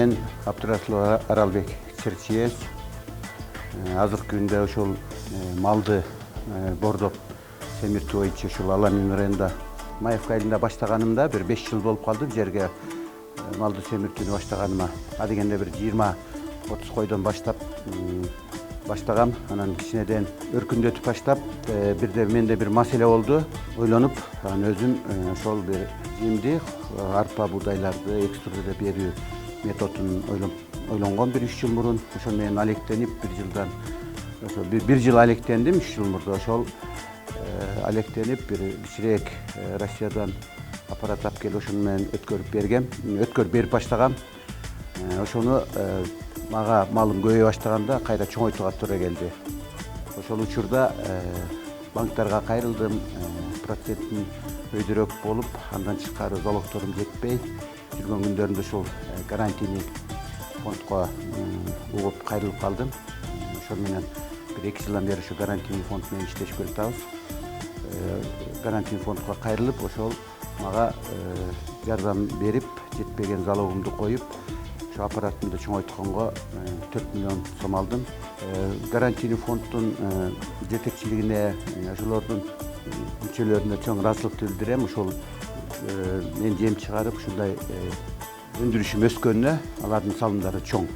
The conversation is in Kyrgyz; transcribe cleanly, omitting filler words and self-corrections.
Men Abdurasулов Аралбек Черчиев. Азыркы күндө ошол малды бордоп семиртүү боюнча ушул Аламин районунда Маевка айылында баштаганымда бир 5 жыл болуп калды жерге малды семиртүүнү баштаганыма. Адегенде бир 20-30 койдон баштагам. Анан кичинеден өркүндөтүп баштап, бирде менде бир маселе болду. Ойлонуп, анан өзүм ошол бир жемди арпа буудайларды экструдердеп берүү методун ойлонгон бир 3 жыл мурун. Ошол менен алектенип бир жыл алектендим 3 жыл мурда. Ошол алектенип бир кичирээк Россиядан аппарат алып келип ошону менен өткөрүп берип баштагам. Ошону мага малым көбөйө баштаганда кайра чоңойтууга туура келди. Ошол учурда банктарга кайрылдым, проценттин өйдөрөөк болуп, андан тышкары залогторум жетпей жүргөн күндөрүмдө ушул гарантийный фондко угуп кайрылып калдым. Ошол менен бир 2 жылдан бери ушу гарантийный фонд менен иштешип келатабыз. Гарантийный фондко кайрылып, ошол мага жардам берип, жетпеген залогумду коюп, ошо аппаратымды чоңойтконго 4 миллион сом алдым. Гарантийный фонддун жетекчилигине ошолордун мүчөлөрүнө чоң ыраазычылыкты билдирем. Ошол мен жем чыгарып ушундай өндүрүшүм өскөнүнө алардын салымдары чоң.